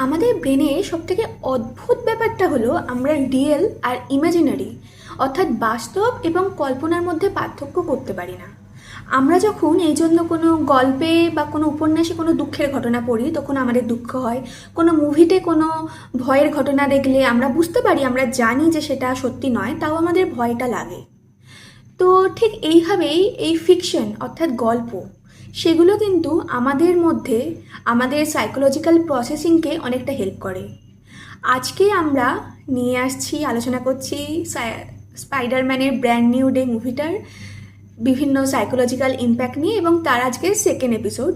আমাদের ব্রেনে সবথেকে অদ্ভুত ব্যাপারটা হলো আমরা রিয়েল আর ইমাজিনারি অর্থাৎ বাস্তব এবং কল্পনার মধ্যে পার্থক্য করতে পারি না। আমরা যখন এই জন্য কোনো গল্পে বা কোনো উপন্যাসে কোনো দুঃখের ঘটনা পড়ি তখন আমাদের দুঃখ হয়, কোনো মুভিতে কোনো ভয়ের ঘটনা দেখলে আমরা বুঝতে পারি, আমরা জানি যে সেটা সত্যি নয়, তাও আমাদের ভয়টা লাগে। তো ঠিক এইভাবেই এই ফিকশন অর্থাৎ গল্প সেগুলো কিন্তু আমাদের মধ্যে আমাদের সাইকোলজিক্যাল প্রসেসিংকে অনেকটা হেল্প করে। আজকে আমরা নিয়ে আসছি, আলোচনা করছি স্পাইডারম্যানের ব্র্যান্ড নিউ ডে মুভিটার বিভিন্ন সাইকোলজিক্যাল ইম্প্যাক্ট নিয়ে, এবং তার আজকে সেকেন্ড এপিসোড।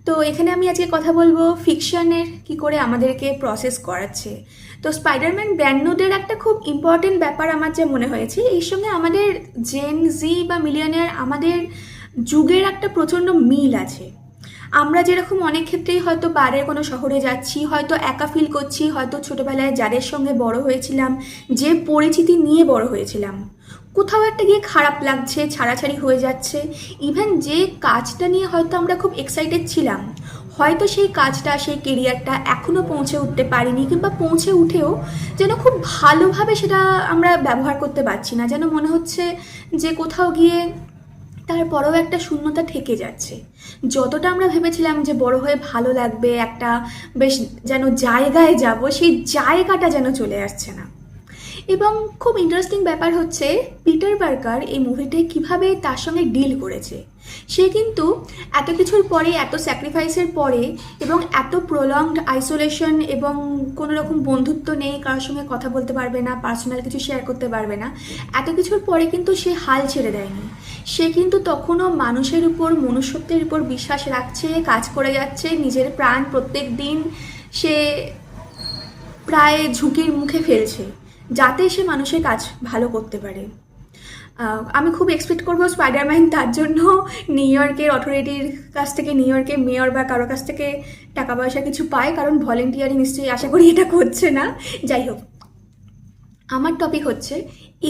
তো এখানে আমি আজকে কথা বলবো ফিকশনের কি করে আমাদেরকে প্রসেস করাচ্ছে। তো স্পাইডারম্যান ব্র্যান্ড নিউ ডের একটা খুব ইম্পর্টেন্ট ব্যাপার আমার যা মনে হয়েছে, এর সঙ্গে আমাদের জেন জি বা মিলিয়নিয়ার আমাদের যুগের একটা প্রচণ্ড মিল আছে। আমরা যেরকম অনেক ক্ষেত্রেই হয়তো বাইরের কোনো শহরে যাচ্ছি, হয়তো একা ফিল করছি, হয়তো ছোটোবেলায় যাদের সঙ্গে বড় হয়েছিলাম, যে পরিচিতি নিয়ে বড় হয়েছিলাম, কোথাও একটা গিয়ে খারাপ লাগছে, ছাড়াছাড়ি হয়ে যাচ্ছে। ইভেন যে কাজটা নিয়ে হয়তো আমরা খুব এক্সাইটেড ছিলাম, হয়তো সেই কাজটা, সেই কেরিয়ারটা এখনও পৌঁছে উঠতে পারিনি, কিংবা পৌঁছে উঠেও যেন খুব ভালোভাবে সেটা আমরা ব্যবহার করতে পারছি না, যেন মনে হচ্ছে যে কোথাও গিয়ে তারপরেও একটা শূন্যতা থেকে যাচ্ছে। যতটা আমরা ভেবেছিলাম যে বড় হয়ে ভালো লাগবে, একটা বেশ যেন জায়গায় যাব, সেই জায়গাটা যেন চলে আসছে না। এবং খুব ইন্টারেস্টিং ব্যাপার হচ্ছে পিটার পার্কার এই মুভিতে কিভাবে তার সঙ্গে ডিল করেছে। সে কিন্তু এত কিছুর পরে, এত স্যাক্রিফাইসের পরে, এবং এত প্রলংড আইসোলেশন, এবং কোনো রকম বন্ধুত্ব নেই, কারোর সঙ্গে কথা বলতে পারবে না, পার্সোনাল কিছু শেয়ার করতে পারবে না, এত কিছুর পরে কিন্তু সে হাল ছেড়ে দেয়নি। সে কিন্তু তখনও মানুষের উপর, মনুষ্যত্বের উপর বিশ্বাস রাখছে, কাজ করে যাচ্ছে, নিজের প্রাণ প্রত্যেক দিন সে প্রায় ঝুঁকির মুখে ফেলছে যাতে সে মানুষের কাজ ভালো করতে পারে। আমি খুব এক্সপেক্ট করবো স্পাইডারম্যান তার জন্য নিউ ইয়র্কের অথরিটির কাছ থেকে, নিউ ইয়র্কের মেয়র বা কারো কাছ থেকে টাকা পয়সা কিছু পায়, কারণ ভলেন্টিয়ারিং নিশ্চয়ই আশা করি এটা করছে না। যাই হোক, আমার টপিক হচ্ছে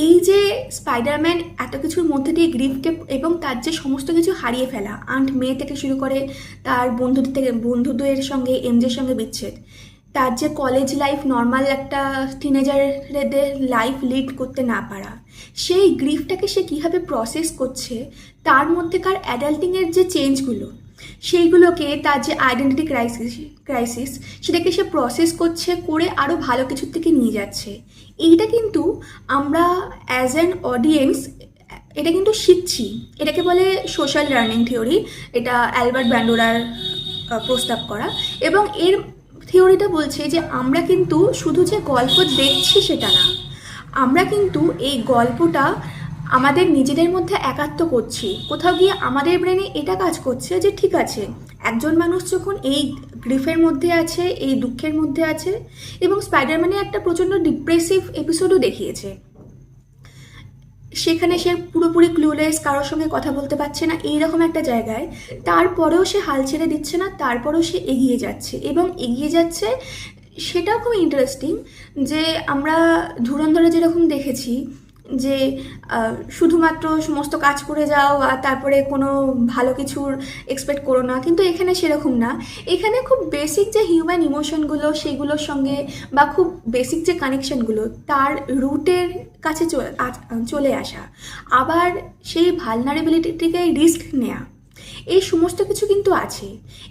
এই যে স্পাইডারম্যান এত কিছুর মধ্যে দিয়ে গ্রিফকে এবং তার যে সমস্ত কিছু হারিয়ে ফেলা, আন্ট মে থেকে শুরু করে তার বন্ধুদের সঙ্গে, এমজের সঙ্গে বিচ্ছেদ, তার যে কলেজ লাইফ, নর্মাল একটা টিনেজারদের লাইফ লিড করতে না পারা, সেই গ্রিফটাকে সে কীভাবে প্রসেস করছে, তার মধ্যেকার অ্যাডাল্টিংয়ের যে চেঞ্জগুলো, সেইগুলোকে, তার যে আইডেন্টিটি ক্রাইসিস সেটাকে সে প্রসেস করছে, করে আরও ভালো কিছুর থেকে নিয়ে যাচ্ছে। এইটা কিন্তু আমরা অ্যাজ অ্যান অডিয়েন্স এটা কিন্তু শিখছি। এটাকে বলে সোশ্যাল লার্নিং থিওরি। এটা অ্যালবার্ট ব্যান্ডোরার প্রস্তাব করা, এবং এর থিওরিটা বলছে যে আমরা কিন্তু শুধু যে গল্প দেখছি সেটা না, আমরা কিন্তু এই গল্পটা আমাদের নিজেদের মধ্যে একাত্ম করছি। কোথাও গিয়ে আমাদের ব্রেনে এটা কাজ করছে যে ঠিক আছে, একজন মানুষ যখন এই গ্রিফের মধ্যে আছে, এই দুঃখের মধ্যে আছে, এবং স্পাইডারম্যানে একটা প্রচণ্ড ডিপ্রেসিভ এপিসোডও দেখিয়েছে, সেখানে সে পুরোপুরি ক্লুলেস, কারোর সঙ্গে কথা বলতে পারছে না, এইরকম একটা জায়গায় তারপরেও সে হাল ছেড়ে দিচ্ছে না, তারপরেও সে এগিয়ে যাচ্ছে, এবং এগিয়ে যাচ্ছে। সেটাও খুব ইন্টারেস্টিং যে আমরা ধুরন্ধরে যেরকম দেখেছি যে শুধুমাত্র সমস্ত কাজ করে যাও আর তারপরে কোনো ভালো কিছুর এক্সপেক্ট করো না, কিন্তু এখানে সেরকম না। এখানে খুব বেসিক যে হিউম্যান ইমোশনগুলো, সেগুলোর সঙ্গে বা খুব বেসিক যে কানেকশনগুলো, তার রুটের কাছে চলে আসা, আবার সেই ভালনারেবিলিটিকে রিস্ক নেওয়া, এই সমস্ত কিছু কিন্তু আছে।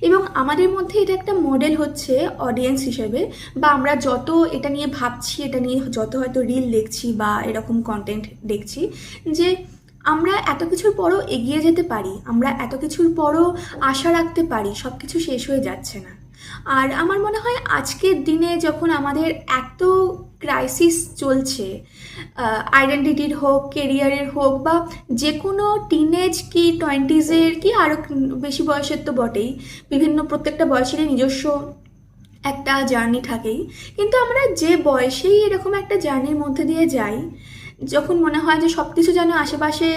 এবং আমাদের মধ্যে এটা একটা মডেল হচ্ছে অডিয়েন্স হিসেবে, বা আমরা যত এটা নিয়ে ভাবছি, এটা নিয়ে যত হয়তো রিল দেখছি বা এরকম কন্টেন্ট দেখছি, যে আমরা এত কিছুর পরও এগিয়ে যেতে পারি, আমরা এত কিছুর পরও আশা রাখতে পারি, সব কিছু শেষ হয়ে যাচ্ছে না। আর আমার মনে হয় আজকের দিনে যখন আমাদের এত ক্রাইসিস চলছে, আইডেন্টিটির হোক, কেরিয়ারের হোক, বা যে কোনো টিনেজ কি টোয়েন্টিজের কি আরও বেশি বয়সের তো বটেই, বিভিন্ন প্রত্যেকটা বয়সেরই নিজস্ব একটা জার্নি থাকেই, কিন্তু আমরা যে বয়সেই এরকম একটা জার্নির মধ্যে দিয়ে যাই, যখন মনে হয় যে সব কিছু যেন আশেপাশে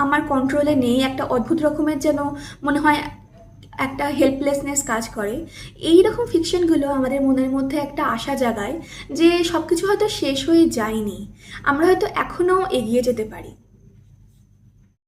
আমার কন্ট্রোলে নেই, একটা অদ্ভুত রকমের যেন মনে হয় একটা হেল্পলেসনেস কাজ করে, এই রকম ফিকশনগুলো আমাদের মনের মধ্যে একটা আশা জাগায় যে সব কিছু হয়তো শেষ হয়ে যায়নি, আমরা হয়তো এখনও এগিয়ে যেতে পারি।